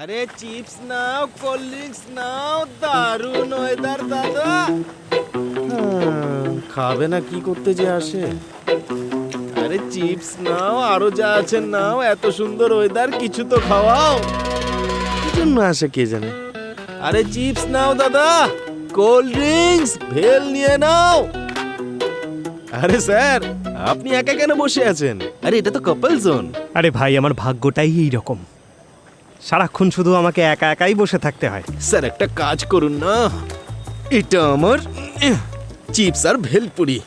আরে চিপস নাও, cold drinks নাও, দারুণ weather দাদা। খাবে না কি করতে যে আসে? আরে চিপস নাও, আরো যা আছে নাও, এত সুন্দর ওয়েদার, কিছু তো খাওয়াও। কি জন্য আসে কে জানে। আরে চিপস নাও দাদা, কোল্ড ড্রিঙ্কস, ভেল নিয়ে নাও। আরে স্যার, আপনি একা কেন বসে আছেন? আরে এটা তো কাপল জোন। আরে ভাই, আমার ভাগ্যটাই এইরকম, সারাক্ষণ শুধু আমাকে একা একাই বসে থাকতে হয়। স্যার একটা কাজ করুন না, এটা আমার চিপস আর ভেলপুরি।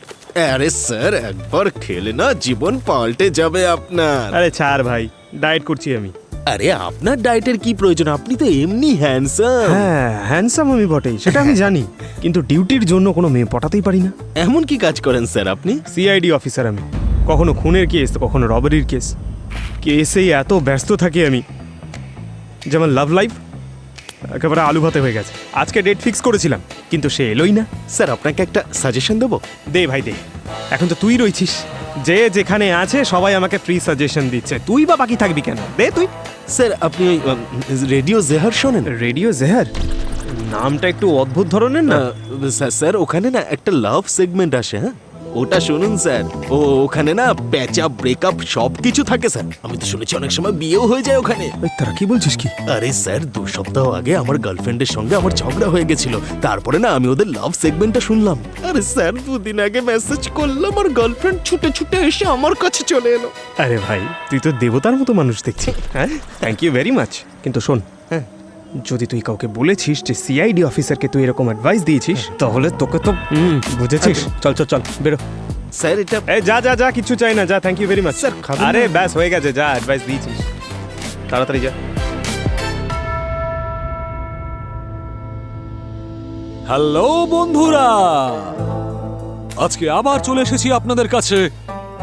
আরে স্যার একবার খেলে না জীবন পাল্টে যাবে আপনার। আরে ছাড় ভাই, ডায়েট করছি আমি। আরে আপনার ডায়েটের কি প্রয়োজন, আপনি তো এমনি হ্যান্ডসাম। হ্যাঁ, হ্যান্ডসাম আমি বটেই, সেটা আমি জানি, কিন্তু ডিউটির জন্য কোনো মেয়ে পটাতেই পারি না। এমন কি কাজ করেন স্যার আপনি? সিআইডি অফিসার আমি, কখনো খুনের কেস তো কখনো রবারির কেস। কেসেই এত ব্যস্ত থাকি আমি, যেমন লাভ লাইফ একেবারে আলু ভাতে হয়ে গেছে। আজকে ডেট ফিক্স করেছিলাম, কিন্তু সে এলোই না। স্যার আপনাকে একটা সাজেশন দেবো? দে ভাই দে, এখন তো তুই রয়েছিস, যে যেখানে আছে সবাই আমাকে ফ্রি সাজেশন দিচ্ছে, তুই বা বাকি থাকবি কেন? দে তুই। স্যার আপনি রেডিও জেহার শোনেন? রেডিও জেহার নামটা একটু অদ্ভুত ধরনের না? স্যার ওখানে না একটা লাভ সেগমেন্ট আসে, হ্যাঁ ওটা শুনুন স্যার। ওখানে না প্যাচআপ, ব্রেকআপ সব কিছু থাকে স্যার। আমি তো শুনেছি অনেক সময় বিয়েও হয়ে যায় ওখানে। তারা কি বলছিস কি? আরে স্যার 2 সপ্তাহ আগে আমার গার্লফ্রেন্ডের সঙ্গে আমার ঝগড়া হয়ে গেছিল, তারপরে না আমি ওদের লাভ সেগমেন্টটা শুনলাম। আরে স্যার 2 দিন আগে মেসেজ করলাম আর গার্লফ্রেন্ড ছুটে ছুটে এসে আমার কাছে চলে এলো। আরে ভাই, তুই তো দেবতার মতো মানুষ দেখছি। হ্যাঁ, থ্যাংক ইউ ভেরি মাচ। কিন্তু শোন, হ্যাঁ যদি তুই কাউকে বলেছিস যে সিআইডি অফিসারকে তুই এরকম অ্যাডভাইস দিয়েছিস, তাহলে তোকে তো বুঝেছিস। চল চল চল বেরো। স্যার এটা এই যা যা যা, কিছু চাই না, যা, thank you very much. Sir, খাবেন না? আরে ব্যাস হয়ে গেছে, যা, অ্যাডভাইস দিয়েছিস, তাড়াতাড়ি যা। হ্যালো বন্ধুরা, আজকে আবার চলে এসেছি আপনাদের কাছে,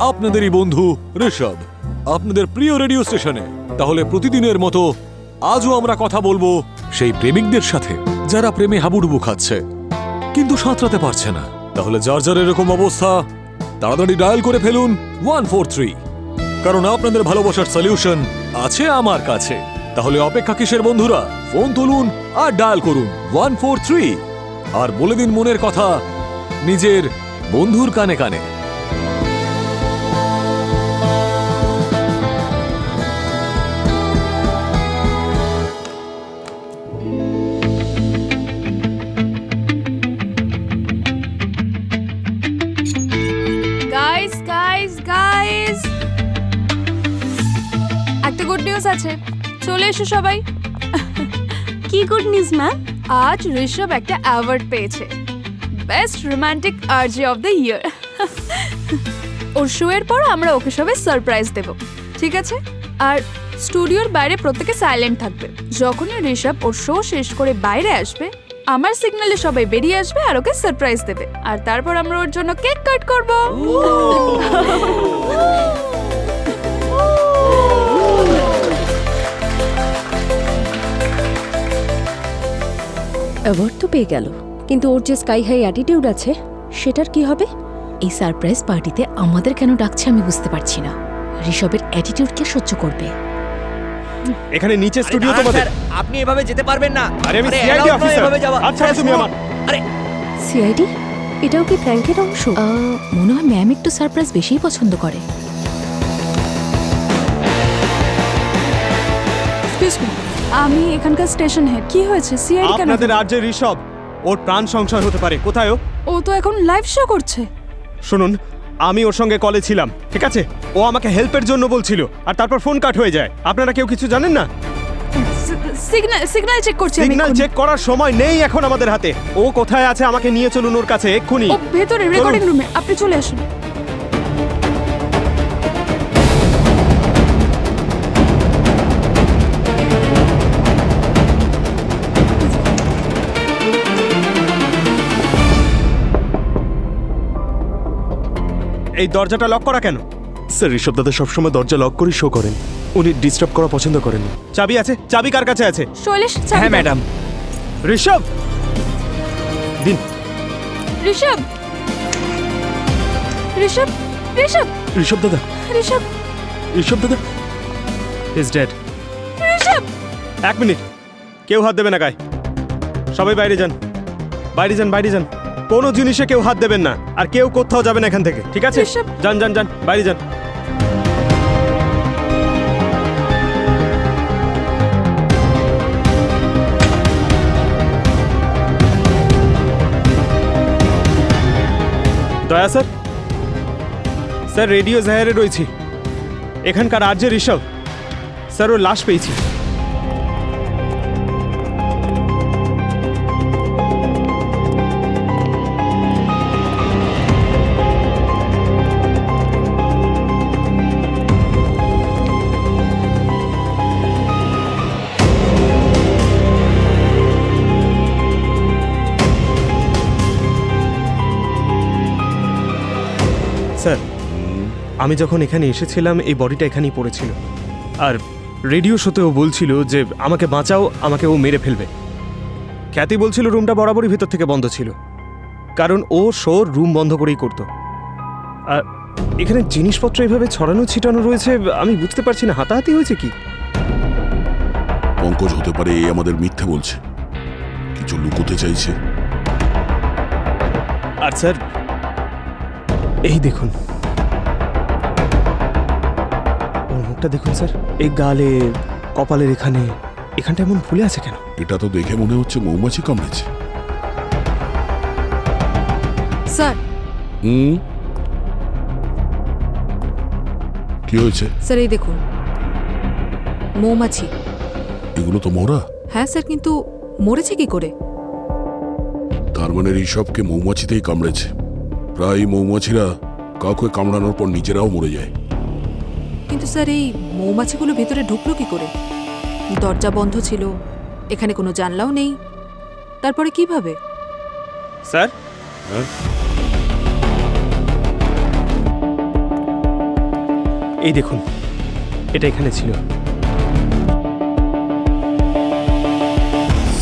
আপনাদেরই বন্ধু ঋষভ, আপনাদের প্রিয় রেডিও স্টেশনে। তাহলে প্রতিদিনের মতো আজও আমরা কথা বলবো সেই প্রেমিকদের সাথে যারা প্রেমে হাবুডুবু খাচ্ছে কিন্তু সাঁতরাতে পারছে না। তাহলে যার যার এরকম অবস্থা, তাড়াতাড়ি ডায়াল করে ফেলুন 143, কারণ আপনাদের ভালোবাসার সলিউশন আছে আমার কাছে। তাহলে অপেক্ষা কিসের বন্ধুরা, ফোন তুলুন আর ডায়াল করুন 143 আর বলে দিন মনের কথা নিজের বন্ধুর কানে কানে। গাইস গাইস গাইস, একটা গুড নিউজ আছে, চলে এসো সবাই। কি গুড নিউজ ম্যাম? আজ ঋষভ একটা অ্যাওয়ার্ড পেয়েছে, best romantic RJ of the year. Or show এর পর আমরা ওকে সবাই সারপ্রাইজ দেব, ঠিক আছে? আর স্টুডিওর বাইরে প্রত্যেকে সাইলেন্ট থাকবে। যখনই ঋষভ ওর শো শেষ করে বাইরে আসবে, আমার সিগন্যালে সবাই বেরিয়ে আসবে আর ওকে সারপ্রাইজ দেবে, আর তারপর আমরা ওর জন্য কেক কাট করব। অ্যাওয়ার্ড তো পেয়ে গেল, কিন্তু ওর যে স্কাই হাই অ্যাটিটিউড আছে সেটার কি হবে? এই সারপ্রাইজ পার্টিতে আমাদের কেন ডাকছে আমি বুঝতে পারছি না। ঋষভের অ্যাটিটিউড কে সহ্য করবে? এখানে নিচে স্টুডিও তোমাদের। আপনি এভাবে যেতে পারবেন না। আরে আমি আরে, সিআইডি allow নয় অফিসার। এভাবে যাওয়া। আচ্ছা আরে, তুমি শুনুন। আমার। আরে সিআইডি? এটাও কি প্র্যাঙ্কের অংশ? মনে হয় ম্যাম একটু সারপ্রাইজ বেশিই পছন্দ করে। এক্সকিউজ মি, আমি এখানকার স্টেশন হেড। কি হয়েছে? সিআইডি কেন? আপনাদের আর যে ঋষভ, ওর প্রাণ সংশয় হতে পারে। কোথায় ও? ও তো এখন লাইভ শো করছে। শুনুন, আমি ওর সঙ্গে কলে ছিলাম, ঠিক আছে? ও আমাকে হেল্পের জন্য বলছিল, আর তারপর ফোন কাট হয়ে যায়। আপনারা কেউ কিছু জানেন না? সিগন্যাল চেক করছি আমি। সিগন্যাল চেক করার সময় নেই এখন আমাদের হাতে। ও কোথায় আছে আমাকে নিয়ে চলুন ওর কাছে এক্ষুনি। ও ভেতরে রেকর্ডিং রুমে, আপনি চলে আসুন। এই দরজাটা লক করা কেন? স্যার ঋষভ দাদা সবসময় দরজা লক করে শো করেন, উনি ডিস্টার্ব করা পছন্দ করেন না। চাবি আছে? চাবি কার কাছে আছে? শৈলেশ, হ্যাঁ ম্যাডাম। ঋষভ দিন। ঋষভ, ঋষভ, ঋষভ, ঋষভ দাদা, ঋষভ, ঋষভ দাদা ইজ ডেড। ঋষভ, এক মিনিট, কেউ হাত দেবে না গায়ে। সবাই বাইরে যান, বাইরে যান, বাইরে যান। কোনো জিনিসে কেউ হাত দেবেন না, আর কেউ কোথাও যাবেন এখান থেকে, ঠিক আছে? ঋষভ। যান যান যান, বাইরে যান। দয়া স্যার, স্যার রেডিও জাহারে রয়েছি, এখানকার আর্য ঋষভ স্যার, ওর লাশ পেয়েছি। স্যার, আমি যখন এখানে এসেছিলাম এই বডিটা এখানেই পড়েছিল, আর রেডিও শোতেও বলছিল যে আমাকে বাঁচাও, আমাকে ও মেরে ফেলবে। খ্যাতি বলছিল রুমটা বরাবরই ভেতর থেকে বন্ধ ছিল, কারণ ও শোর রুম বন্ধ করেই করতো। আর এখানে জিনিসপত্র এভাবে ছড়ানো ছিটানো রয়েছে, আমি বুঝতে পারছি না হাতাহাতি হয়েছে কি। পঙ্কজ হতে পারে এই আমাদের মিথ্যে বলছে, কিছু লুকোতে চাইছে। আর স্যার এই দেখুন, ওর মুখটা দেখুন স্যার, এই গালে, কপালের এখানে, এখানটা এমন ফুলে আছে কেন? এটা তো দেখে মনে হচ্ছে মৌমাছি কামড়েছে। স্যার, হুম, কি হয়েছে? স্যার এই দেখুন, মৌমাছি। এগুলো তো মরা। হ্যাঁ স্যার, কিন্তু মরেছে কি করে? তার মানে ঋষভকে মৌমাছিতেই কামড়েছে। প্রায় মৌমাছিরা কাউকে কামড়ানোর পর নিজেরাও মরে যায়। কিন্তু স্যার এই মৌমাছিগুলো ভেতরে ঢুকলো কি করে? দরজা বন্ধ ছিল, এখানে কোনো জানলাও নেই, তারপরে কিভাবে? স্যার, হ্যাঁ, এই দেখুন, এটা এখানে ছিল।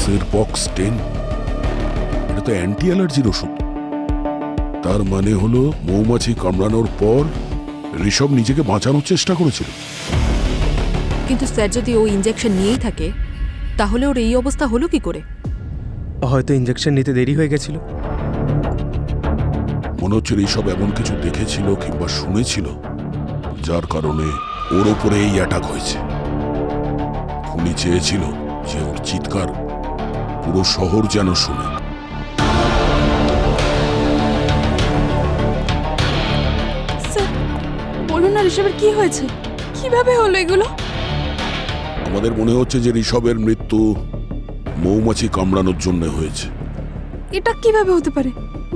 সিরপক্স 10, এটা তো অ্যান্টি অ্যালার্জির ওষুধ। তার মানে হলো মৌমাছি কামড়ানোর পর ঋষভ নিজেকে বাঁচানোর চেষ্টা করেছিল। কিন্তু স্যার যদি ও ইঞ্জেকশন নিয়েই থাকে, তাহলে ওর এই অবস্থা হলো কি করে? হয়তো ইঞ্জেকশন নিতে দেরি হয়ে গেছিল। মনে হচ্ছে ঋষভ এমন কিছু দেখেছিল কিংবা শুনেছিল যার কারণে ওর ওপরে এই অ্যাটাক হয়েছে। খুনি চেয়েছিল যে ওর চিৎকার পুরো শহর যেন শুনে। স্যার বলুন না, ঋষভের কি হয়েছে? কিভাবে হলো এগুলো? আমাদের মনে হচ্ছে যে ঋষভের মৃত্যু মৌমাছি কামড়ানোর জন্য হয়েছে। এটা কিভাবে হতে পারে?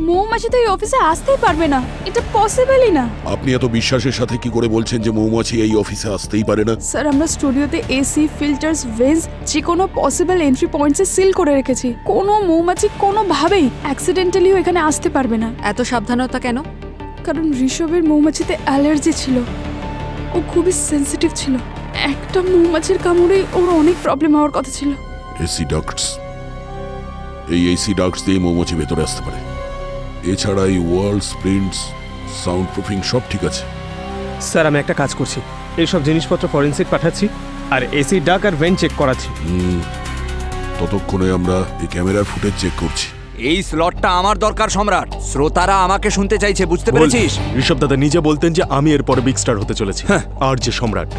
মৌমাছি তো এই অফিসে আসতেই পারবে না, এটা পসিবলই না। আপনি এত বিশ্বাসের সাথে কি করে বলছেন যে মৌমাছি এই অফিসে আসতেই পারে না? স্যার আমরা স্টুডিওতে এসি, ফিল্টার্স, ভেন্টস, যে কোনো পসিবল এন্ট্রি পয়েন্টসে সিল করে রেখেছি। কোনো মৌমাছি কোনোভাবেই অ্যাক্সিডেন্টালিও এখানে আসতে পারবে না। এত সাবধানতা কেন? কারণ ঋষভের মৌমাছিতে অ্যালার্জি ছিল, ও খুবই সেনসিটিভ ছিল। একটা মৌমাছির কামড়েই ওর অনেক প্রবলেম হওয়ার কথা ছিল। এসি ডাক্টস, এই এসি ডাক্টস দিয়ে মৌমাছি ভেতরে আসতে পারে। এছাড়া এই ওয়াল, স্প্রিন্টস, সাউন্ড প্রুফিং সব ঠিক আছে। স্যার আমি একটা কাজ করছি, এইসব জিনিসপত্র ফরেন্সিক পাঠাচ্ছি, আর এসি ডাক আর ভেন্ট চেক করাচ্ছি। ততক্ষণে আমরা এই ক্যামেরার ফুটেজ চেক করছি। এই স্লটটা আমার দরকার সম্রাট। শ্রোতারা আমাকে শুনতে চাইছে, বুঝতে পেরেছিস? ঋষভ দাদা নিজে বলতেন যে আমি এরপরে বিগ স্টার হতে চলেছি, আর যে সম্রাট।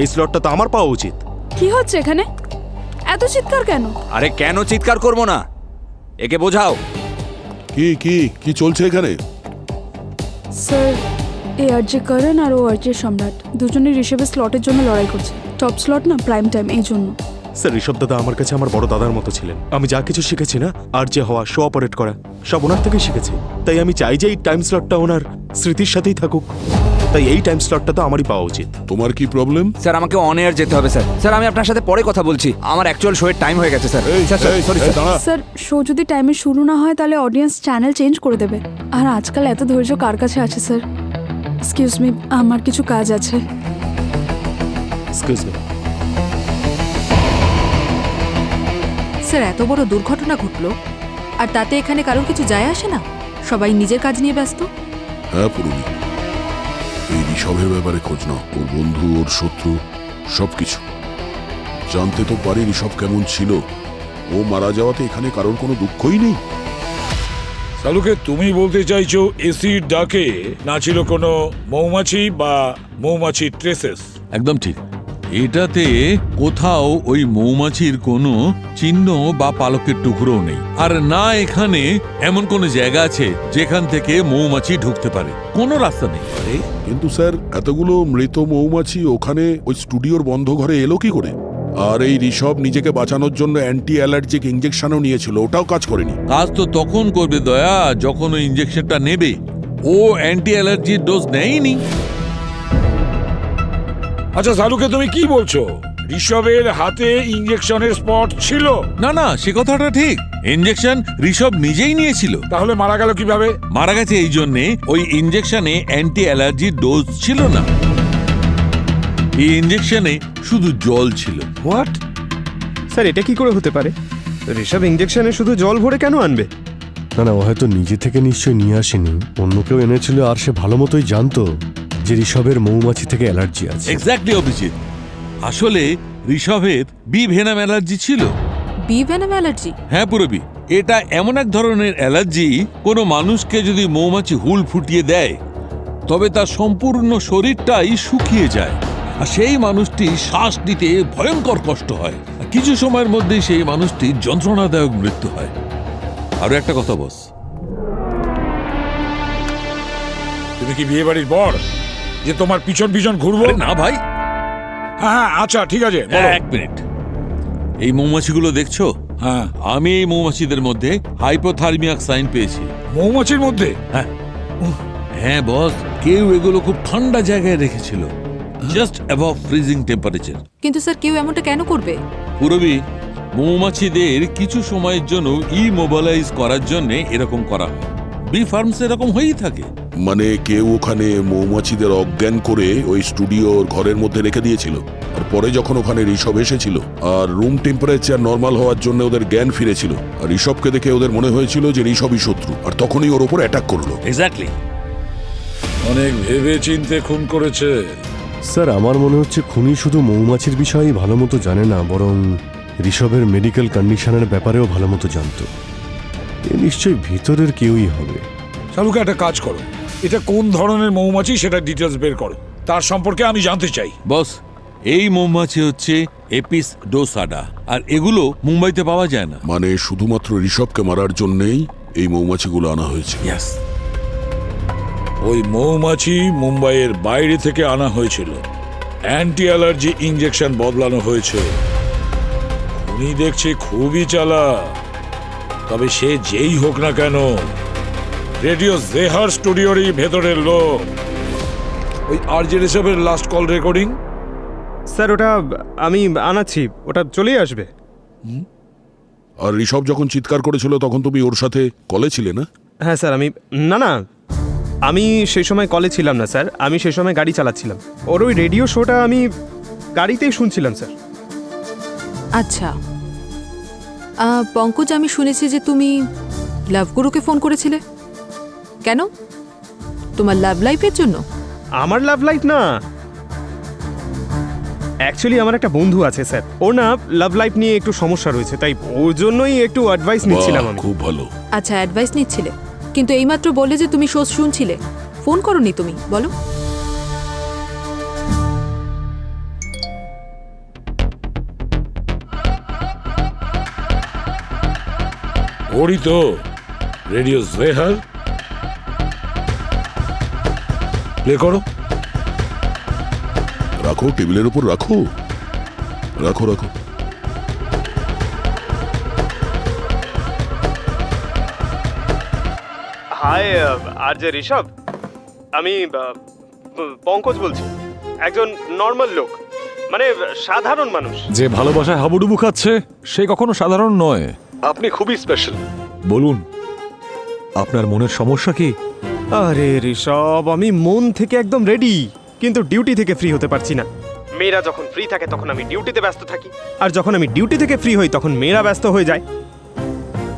এই স্লটটা তো আমার পাওয়া উচিত। কি হচ্ছে এখানে? এত চিৎকার কেন? আরে কেন চিৎকার করব না? একে বোঝাও। কি কি কি চলছে এখানে? স্যার এই আরজে করণ আর ও আরজে সম্রাট দুজনেই ঋষভের স্লটের জন্য লড়াই করছে। টপ স্লট না, প্রাইম টাইম, এই জন্য। স্যার ঋষভ দাদা আমার কাছে আমার বড় দাদার মতো ছিলেন। আমি যা কিছু শিখেছি না, আর যে হওয়া, শো অপারেট করা, সব ওনার থেকেই শিখেছি। তাই আমি চাই যে এই টাইম স্লটটা ওনার স্মৃতির সাথেই থাকুক। তাই এই টাইম স্লটটা তো আমারই পাওয়া উচিত। তোমার কি প্রবলেম? স্যার আমাকে অন এয়ার যেতে হবে স্যার। স্যার আমি আপনার সাথে পরে কথা বলছি, আমার অ্যাকচুয়াল শোয়ের টাইম হয়ে গেছে স্যার। Sorry sir. দাঁড়া। স্যার শো যদি টাইমে শুরু না হয় তাহলে অডিয়েন্স চ্যানেল চেঞ্জ করে দেবে। আর আজকাল এত ধৈর্য কার কাছে আছে স্যার? এক্সকিউজ মি, আমার কিছু কাজ আছে। Excuse me. স্যার এত বড় দুর্ঘটনা ঘটলো, আর তাতে এখানে কারোর কিছু যায় আসে না, সবাই নিজের কাজ নিয়ে ব্যস্ত। হ্যাঁ পুরুমি, এই ঋষভের ব্যাপারে খোঁজ নাও, ওর বন্ধু, ওর শত্রু, সবকিছু। জানতে তো পারি ঋষভ কেমন ছিল। ও মারা যাওয়াতে এখানে কারোর কোনো দুঃখই নেই। সালুকে তুমি বলতে চাইছো এসির ডাকে না ছিল কোনো মৌমাছি বা মৌমাছির ট্রেসেস? একদম ঠিক। এটাতে কোথাও ওই মৌমাছির কোনো চিহ্ন বা পালকের টুকরো নেই, আর না এখানে এমন কোনো জায়গা আছে যেখান থেকে মৌমাছি ঢুকতে পারে, কোনো রাস্তা নেই। কিন্তু স্যার, এতগুলো মৃত মৌমাছি ওখানে ওই স্টুডিওর বন্ধ ঘরে এলো কি করে? আর এই ঋষভ নিজেকে বাঁচানোর জন্য অ্যান্টি অ্যালার্জিক ইঞ্জেকশনও নিয়েছিল, ওটাও কাজ করেনি। কাজ তো তখন করবে দয়া, যখন ওই ইঞ্জেকশনটা নেবে। ও অ্যান্টি অ্যালার্জির ডোজ নেয়নি। আচ্ছা সালুকে, তুমি কি বলছো? ঋষভের হাতে ইঞ্জেকশনের স্পট ছিল? না না, সে কথাটা ঠিক। ইঞ্জেকশন ঋষভ নিজেই নিয়েছিল। তাহলে মারা গেল কিভাবে? মারা গেছে এই জন্যে ওই ইঞ্জেকশনে অ্যান্টি অ্যালার্জির ডোজ ছিল না। এই ইঞ্জেকশনে শুধু জল ছিল। হোয়াট? স্যার, এটা কি করে হতে পারে? ঋষভ ইঞ্জেকশনে শুধু জল ভরে কেন আনবে? না না, ও হয়তো নিজে থেকে নিশ্চয়ই নিয়ে আসেনি, অন্য কেউ এনেছিল, আর সে ভালো মতোই জানতো যে ঋষভের মৌমাছি থেকে অ্যালার্জি আছে। এক্স্যাক্টলি অভিজিৎ, আসলে ঋষভের বি ভেনাম অ্যালার্জি ছিল। Bee venom allergy? হ্যাঁ পুরবি, এটা এমন এক ধরনের অ্যালার্জি, কোনো মানুষকে যদি মৌমাছি হুল ফুটিয়ে দেয় তবে তার সম্পূর্ণ শরীরটাই শুকিয়ে যায়, আর সেই মানুষটি শ্বাস নিতে ভয়ঙ্কর কষ্ট হয়, আর কিছু সময়ের মধ্যেই সেই মানুষটির যন্ত্রণাদায়ক মৃত্যু হয়। আরো একটা কথা বস, তুমি কি বিয়ে বাড়ির বর যে তোমার পিছন পিছন ঘুরবো? না ভাই। হ্যাঁ হ্যাঁ, আচ্ছা ঠিক আছে, বলো। এক মিনিট, এই মৌমাছিগুলো দেখছো? হ্যাঁ। আমি এই মৌমাছিদের মধ্যে হাইপোথার্মিয়াক সাইন পেয়েছি। মৌমাছির মধ্যে? হ্যাঁ হ্যাঁ বস, কেউ এগুলো খুব ঠান্ডা জায়গায় রেখেছিল, জাস্ট অ্যাবভ ফ্রিজিং টেম্পারেচার। কিন্তু স্যার, কেউ এমনটা কেন করবে? পুরবি, মৌমাছিদের কিছু সময়ের জন্য ইমোবিলাইজ করার জন্য এরকম করা হয়। বি ফার্মস এরকম হয়েই থাকে। মানে কেউ ওখানে মৌমাছিদের অজ্ঞান করে ওই স্টুডিওর ঘরের মধ্যে রেখে দিয়েছিল, আর পরে যখন ওখানে ঋষভ এসেছিল আর রুম টেম্পারেচার নর্মাল হওয়ার জন্য ওদের জ্ঞান ফিরেছিল, আর ঋষভকে দেখে ওদের মনে হয়েছিল যে ঋষভই শত্রু, আর তখনই ওর ওপর অ্যাটাক করলো। এক্স্যাক্টলি। অনেক ভেবে চিন্তে খুন করেছে। স্যার, আমার মনে হচ্ছে খুনি শুধু মৌমাছির বিষয়েই ভালো মতো জানে না, বরং ঋষভের মেডিকেল কন্ডিশনের ব্যাপারেও ভালো মতো জানতো। এ নিশ্চয়ই ভিতরের কেউই হবে। সালুকে, একটা কাজ করো, এটা কোন ধরনের মৌমাছি সেটা ডিটেলস বের করো, তার সম্পর্কে আমি জানতে চাই। বস, এই মৌমাছি হচ্ছে এপিস ডোসাডা, আর এগুলো মুম্বাইতে পাওয়া যায় না। মানে শুধুমাত্র ঋষভকে মারার জন্যই এই মৌমাছিগুলো আনা হয়েছে। ইয়েস। ওই মৌমাছি মুম্বাইয়ের বাইরে থেকে আনা হয়েছিল, অ্যান্টি অ্যালার্জি ইঞ্জেকশন বদলানো হয়েছে। উনি দেখছি খুবই চালাক, তবে সে যেই হোক না কেন রেডিও জেহার স্টুডিওরই ভেতরের লোক। ওই আরজে ঋষভের লাস্ট কল রেকর্ডিং? স্যার, ওটা আমি আনাচ্ছি, ওটা চলেই আসবে। আর ঋষভ যখন চিৎকার করেছিল তখন তুমি ওর সাথে কলে ছিলে না? হ্যাঁ স্যার, না আমি সেই সময় কলে ছিলাম না স্যার, আমি সেই সময় গাড়ি চালাচ্ছিলাম। ওর ওই রেডিও শোটা আমি গাড়িতেই শুনছিলাম স্যার। আচ্ছা পঙ্কজ, আমি শুনেছি যে তুমি লাভগুরুকে ফোন করেছিলে। কেন? তোমার লাভ লাইফের জন্য? আমার লাভ লাইফ না, অ্যাকচুয়ালি আমার একটা বন্ধু আছে স্যার, ওর না লাভ লাইফ নিয়ে একটু সমস্যা রয়েছে, তাই ওর জন্যই একটু অ্যাডভাইস নিচ্ছিলাম আমি। খুব ভালো। আচ্ছা, অ্যাডভাইস নিচ্ছিলে, কিন্তু এইমাত্র বললে যে তুমি শো শুনছিলে, ফোন করোনি তুমি, বলো। ওরই তো রেডিও জেহার। প্লে করো। রাখো, টেবিলের উপর রাখো, রাখো রাখো। হাই আরজে ঋষভ, আমি পঙ্কজ বলছি, একজন নর্মাল লোক, মানে সাধারণ মানুষ। যে ভালোবাসায় হাবুডুবু খাচ্ছে সে কখনো সাধারণ নয়। আপনি খুবই স্পেশাল। বলুন, আপনার মনের সমস্যা কি? আরে ঋষভ, আমি মন থেকে একদম রেডি, কিন্তু ডিউটি থেকে ফ্রি হতে পারছি না। মেয়েরা যখন ফ্রি থাকে তখন আমি ডিউটিতে ব্যস্ত থাকি, আর যখন আমি ডিউটি থেকে ফ্রি হই তখন মেয়েরা ব্যস্ত হয়ে যায়।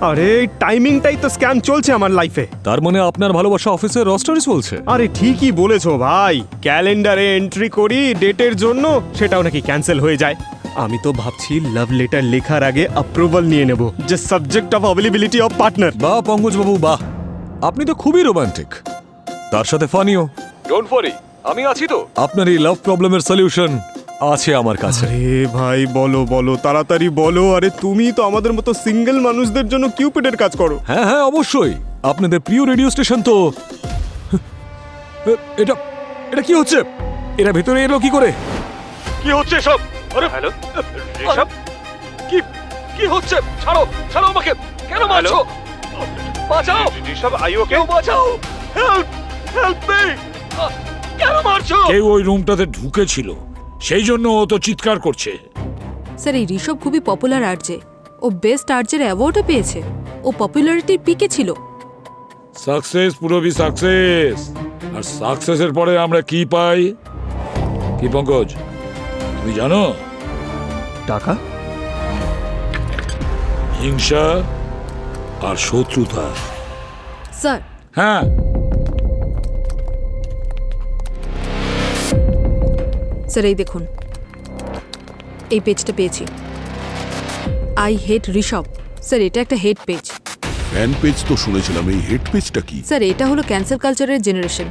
আরে টাইমিংটাই তো স্ক্যাম চলছে আমার লাইফে। তার মানে আপনার ভালোবাসা অফিসের রস্টারে চলছে? আরে ঠিকই বলেছো ভাই, ক্যালেন্ডারে এন্ট্রি করি ডেটের জন্য, সেটাও নাকি ক্যান্সেল হয়ে যায়। আমি তো ভাবছি লাভ লেটার লেখার আগে অ্যাপ্রুভাল নিয়ে নেব, যে subject of availability of partner. বাহ পঙ্কজবাবু বাহ, আপনি তো খুবই রোমান্টিক, তার সাথে ফানিও। ডোন্ট ওয়ারি, আমি আছি তো। আপনার এই লাভ প্রবলেমের সলিউশন আছে আমার কাছে। আরে ভাই বলো বলো, তাড়াতাড়ি বলো। আরে তুমি তো আমাদের মতো সিঙ্গেল মানুষদের জন্য কিউপিডের কাজ করো। হ্যাঁ হ্যাঁ অবশ্যই, আপনাদের প্রিয় রেডিও স্টেশন তো। এটা এটা কি হচ্ছে? এরা ভেতরে এলো কি করে? কি হচ্ছে সব? আরে হ্যালো ঋষভ, কি কি হচ্ছে? ছাড়ো ছাড়ো আমাকে, কেন মারছো? বাঁচাও ঋষভ, আই ওকে? বাঁচাও, হেল্প হেল্প মি, কেন মারছো? কেউ ওই রুমটাতে ঢুকেছিল, সেই জন্য ও তো চিৎকার করছে। স্যার এই ঋষভ খুবই পপুলার আরজে, ও বেস্ট আরজের অ্যাওয়ার্ডও পেয়েছে, ও পপুলারিটির পিকে ছিল। Success, পুরোবি success. আর সাকসেসের পরে আমরা কি পাই? কি পঙ্কজ, তুমি জানো? টাকা, হিংসা আর শত্রুতা। স্যার হ্যাঁ, স্যার এই দেখুন, এই পেজটা পেয়েছি, আই হেট ঋষভ। স্যার এটা একটা হেট পেজ। ফ্যান পেজ তো শুনেছিলাম, এই হেড পেজটা কি? স্যার এটা হলো ক্যান্সেল কালচারের জেনারেশন।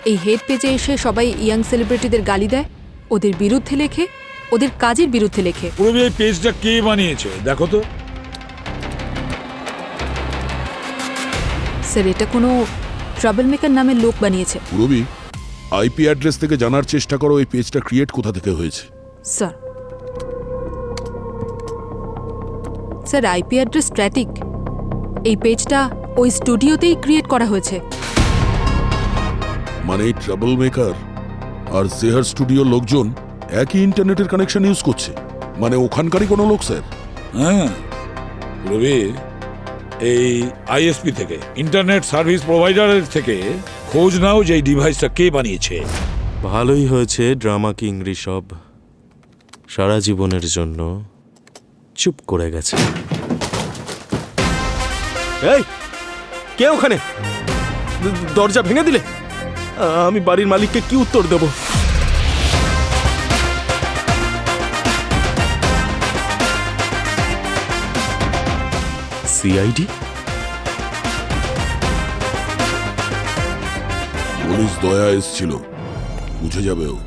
এই হেট পেজে এসে সবাই ইয়াং সেলিব্রিটিদের গালি দেয়, ওদের বিরুদ্ধে লেখে, ওদের কাজের বিরুদ্ধে লেখে। পুরোবি এই পেজটা কে বানিয়েছে দেখো তো। স্যার এটা কোনো ট্রাবল মেকার নামের লোক বানিয়েছে। পুরবি, আইপি অ্যাড্রেস থেকে জানার চেষ্টা করো এই পেজটা ক্রিয়েট কোথা থেকে হয়েছে। Sir sir IP address static. এই পেজটা ওই স্টুডিওতেই ক্রিয়েট করা হয়েছে। মানে এই ট্রাবল মেকার আর জেহার স্টুডিওর লোকজন একই ইন্টারনেটের কানেকশন ইউজ করছে, মানে ওখানকারই কোনো লোক স্যার? হ্যাঁ পুরোবি, এই আইএসপি থেকে, ইন্টারনেট সার্ভিস প্রোভাইডারের থেকে খোঁজ নাও যে এই ডিভাইসটা কে বানিয়েছে। ভালোই হয়েছে ড্রামা কিং ঋষভ সারা জীবনের জন্য চুপ করে গেছে। এই কে ওখানে? দরজা ভেঙে দিলে আমি বাড়ির মালিককে কি উত্তর দেব? সিআইডি? পুলিশ দয়া এসছিল, বুঝে যাবে ও।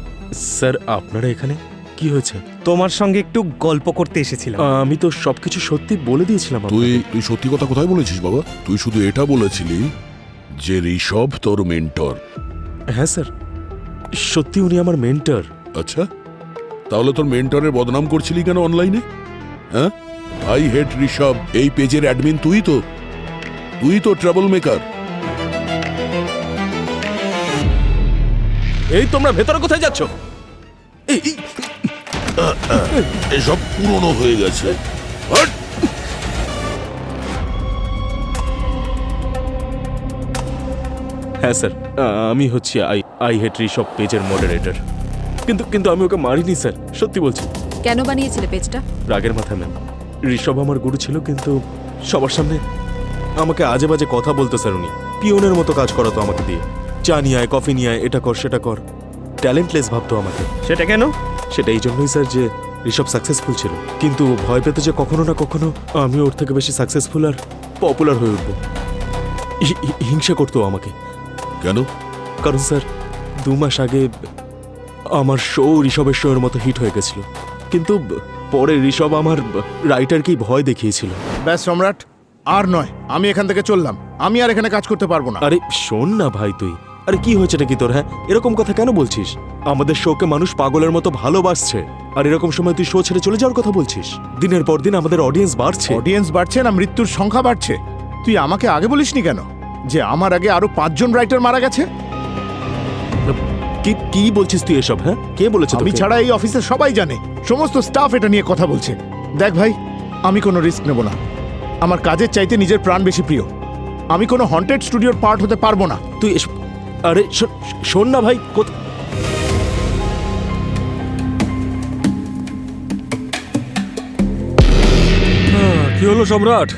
স্যার আপনারা এখানে কি হয়েছে? তোমার সঙ্গে একটু গল্প করতে এসেছিলাম। আমি তো সবকিছু সত্যি বলে দিয়েছিলাম তুই আপনাকে। তুই সত্যি কথা কোথায় বলেছিস বাবা? তুই শুধু এটা বলেছিলি যে ঋষভ তোর মেন্টর। হ্যাঁ স্যার, সত্যি উনি আমার মেন্টর। আচ্ছা, তাহলে তোর মেন্টরের বদনাম করছিলি কেন অনলাইনে? হ্যাঁ, আই হেট ঋষভ এই পেজের অ্যাডমিন তুই তো ট্রাবল মেকার। এই তোমরা ভেতরে কোথায় যাচ্ছ? এসব পুরনো হয়ে গেছে। হাট! হ্যাঁ স্যার, আমি হচ্ছি আই হেট ঋষভ পেজের মডারেটর। কিন্তু আমি ওকে মারিনি স্যার, সত্যি বলছি। কেন বানিয়েছিলে পেজটা? রাগের মাথায় ম্যাম। ঋষভ আমার গুরু ছিল, কিন্তু সবার সামনে আমাকে আজে বাজে কথা বলতো স্যার উনি। পিওনের মতো কাজ করাতো আমাকে দিয়ে, চা নিয়ে আয়, কফি নিয়ে আয়, এটা কর সেটা কর। ট্যালেন্টলেস ভাবতো আমাকে। সেটা কেন? সেটা এই জন্যই স্যার যে ঋষভ সাকসেসফুল ছিল, কিন্তু ও ভয় পেত যে কখনো না কখনো আমি ওর থেকে বেশি সাকসেসফুল আর পপুলার হয়ে উঠবো। হিংসা করতো আমাকে। কেন? কারণ স্যার 2 মাস আগে আমার শো ঋষভের শোয়ের মতো হিট হয়ে গেছিল, কিন্তু পরে ঋষভ আমার রাইটারকেই ভয় দেখিয়েছিল। ব্যাস সম্রাট, আর নয়, আমি এখান থেকে চললাম। আমি আর এখানে কাজ করতে পারবো না। আরে শোন না ভাই তুই, আরে কি হয়েছে নাকি তোর? হ্যাঁ, এরকম কথা কেন বলছিস? আমাদের শোকে মানুষ পাগলের মতো ভালোবাসছে, আর এরকম সময় তুই শো ছেড়ে চলে যাওয়ার কথা বলছিস? দিনের পর দিন আমাদের অডিয়েন্স বাড়ছে। অডিয়েন্স বাড়ছে না মৃত্যুর সংখ্যা বাড়ছে? তুই আমাকে আগে বলিসনি কেন যে আমার আগে আরো 5 জন রাইটার মারা গেছে? কি বলছিস তুই এসব? হ্যাঁ, কে বলেছে? আমি ছাড়া এই অফিসে সবাই জানে, সমস্ত স্টাফ এটা নিয়ে কথা বলছে। দেখ ভাই, আমি কোনো রিস্ক নেব না। আমার কাজের চাইতে নিজের প্রাণ বেশি প্রিয়। আমি কোনো হন্টেড স্টুডিওর পার্ট হতে পারবো না। তুই এসব, আরে শোন না ভাই, কি হলো সম্রাট?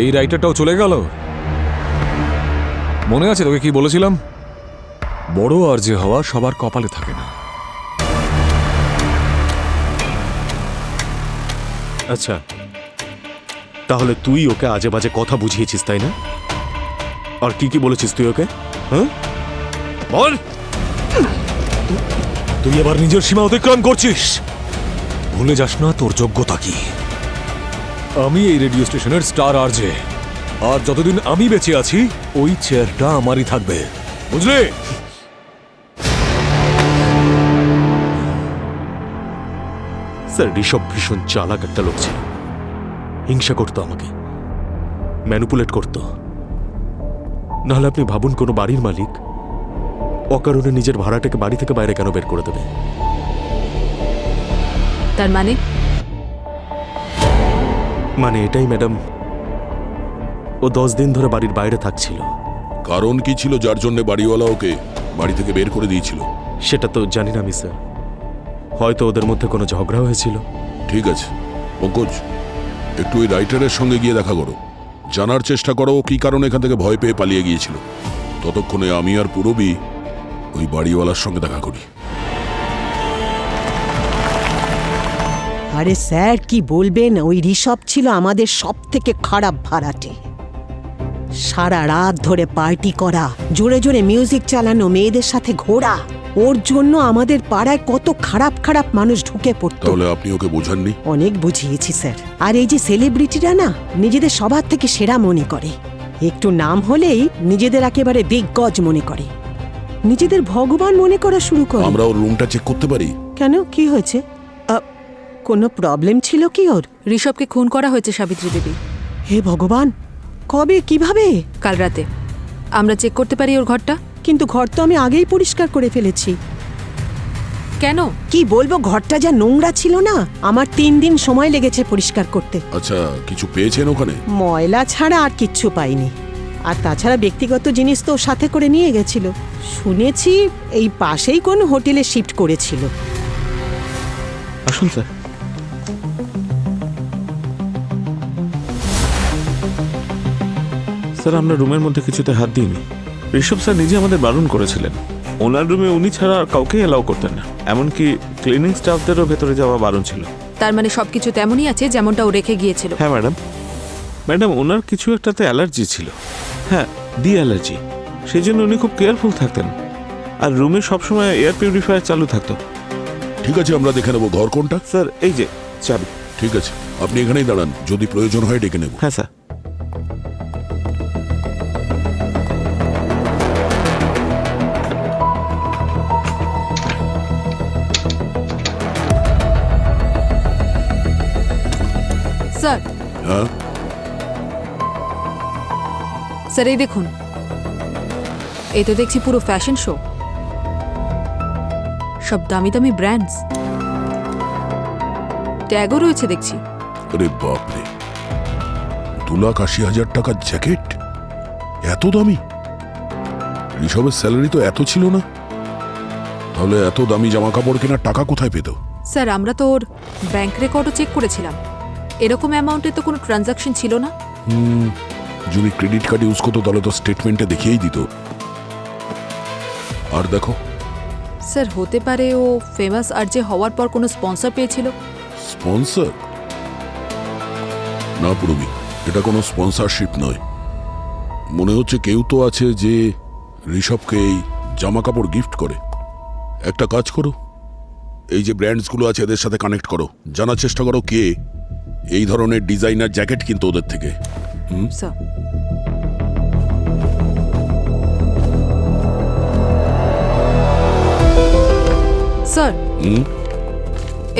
এই রাইটারটাও চলে গেল? মনে আছে তোকে কি বলেছিলাম? বড় আর যে হওয়া সবার কপালে থাকে না। আচ্ছা, তাহলে তুই ওকে আজে বাজে কথা বুঝিয়েছিস, তাই না? আর কি কি বলেছিস তুই ওকে? হ্যাঁ, বল। তুই এবার নিজের সীমা অতিক্রম করছিস। ভুলে যাস না তোর যোগ্যতা কি। আমি এই রেডিও স্টেশনের স্টার আরজে, আর যতদিন আমি বেঁচে আছি ওই চেয়ারটা আমারই থাকবে, বুঝলি? স্যার, ঋষভ ভীষণ চালাক একটা লোক ছিল। হিংসা করতো আমাকে, ম্যানিপুলেট করতো। নাহলে আপনি ভাবুন, কোনো বাড়ির মালিক অকারণে নিজের ভাড়াটাকে বাড়ি থেকে বাইরে কেন বের করে দেবে? তার মানে এটাই ম্যাডাম, ও 10 দিন ধরে বাড়ির বাইরে থাকছিল। কারণ কি ছিল যার জন্য বাড়িওয়ালা ওকে বাড়ি থেকে বের করে দিয়েছিল? সেটা তো জানি না আমি স্যার, হয়তো ওদের মধ্যে কোনো ঝগড়া হয়েছিল। ঠিক আছে পঙ্কজ, একটু ওই রাইটারের সঙ্গে গিয়ে দেখা করো, জানার চেষ্টা করো ও কি কারণে এখান থেকে ভয় পেয়ে পালিয়ে গিয়েছিল। ততক্ষণে আমি আর পুরবী ওই বাড়িওয়ালার সঙ্গে দেখা করি। আরে স্যার, কি বলবেন, ওই ঋষভ ছিল আমাদের সব থেকে খারাপ ভাড়াটে। সারা রাত ধরে পার্টি করা, জোরে জোরে মিউজিক চালানো, মেয়েদের সাথে ঘোরা, ওর জন্য আমাদের পাড়ায় কত খারাপ খারাপ মানুষ ঢুকে পড়তো। তাহলে আপনি ওকে বোঝাননি? অনেক বুঝিয়েছি স্যার। আর এই যে সেলিব্রিটিরা না, নিজেদের সবার থেকে সেরা মনে করে, একটু নাম হলেই নিজেদের একেবারে বিগ গজ মনে করে, নিজেদের ভগবান মনে করা শুরু করে। আমরা ওর রুমটা চেক করতে পারি? কেন, কি হয়েছে? কোনো প্রবলেম ছিল কি ওর? ঋষভকে খুন করা হয়েছে সাবিত্রী দেবী। হে ভগবান, কবে, কিভাবে? কাল রাতে। আমরা চেক করতে পারি ওর ঘরটা? কিন্তু ঘর তো আমি আগেই পরিষ্কার করে ফেলেছি। কেন? কি বলবো, ঘরটা যা নোংরা ছিল না, আমার 3 দিন সময় লেগেছে পরিষ্কার করতে। আচ্ছা, কিছু পেয়েছেন ওখানে? ময়লা ছাড়া আর কিচ্ছু পাইনি। আর তাছাড়া ব্যক্তিগত জিনিস তো সাথে করে নিয়ে গেছিল। শুনেছি এই পাশেই কোন হোটেলে শিফট করেছিল। আসুন স্যার। স্যার, আমরা রুমের মধ্যে কিছুতে হাত দিইনি। ঋষভ স্যার নিজে আমাদের বারণ করেছিলেন। ওনার রুমে উনি ছাড়া আর কাউকেই অ্যালাউ করতেন না, এমনকি ক্লিনিং স্টাফদেরও ভেতরে যাওয়া বারণ ছিল। তার মানে সবকিছু তেমনই আছে যেমনটা ও রেখে গিয়েছিল? হ্যাঁ ম্যাডাম। ম্যাডাম, ওনার কিছু একটাতে অ্যালার্জি ছিল। হ্যাঁ, ডি অ্যালার্জি। সেই জন্য উনি খুব কেয়ারফুল থাকতেন, আর রুমে সবসময় এয়ার পিউরিফায়ার চালু থাকতো। ঠিক আছে, আমরা দেখে নেবো। ঘর কোনটা? স্যার, এই যে চাবি। ঠিক আছে, আপনি এখানেই দাঁড়ান, যদি প্রয়োজন হয় ডেকে নেব। হ্যাঁ স্যার। স্যার, হ্যাঁ স্যার এই দেখুন, এই তো দেখছি পুরো ফ্যাশন শো, সব দামি দামি ব্র্যান্ডস, ট্যাগও রয়েছে দেখছি। আরে বাপরে, 2,80,000 টাকার জ্যাকেট, এত দামি? ঋষভের স্যালারি তো এত ছিল না, তাহলে এত দামি জামা কাপড় কেনার টাকা কোথায় পেত? স্যার, আমরা তো ওর ব্যাংক রেকর্ডও চেক করেছিলাম, এরকম অ্যামাউন্টে তো কোনো ট্রানজাকশন ছিল না। যদি ক্রেডিট কার্ড ইউজ করতো তাহলে তো স্টেটমেন্টে দেখিয়েই দিত। আর দেখো স্যার, হতে পারে ও ফেমাস আরজে হওয়ার পর কোনো স্পন্সর পেয়েছিল। স্পন্সর? না পুরবি, এটা কোনো স্পন্সরশিপ নয়। মনে হচ্ছে কেউ তো আছে যে ঋষভকে এই জামা কাপড় গিফট করে। একটা কাজ করো, এই যে ব্র্যান্ডসগুলো আছে এদের সাথে কানেক্ট করো, জানার চেষ্টা করো কে এই ধরনের ডিজাইনার জ্যাকেট কিনতো ওদের থেকে। স্যার, স্যার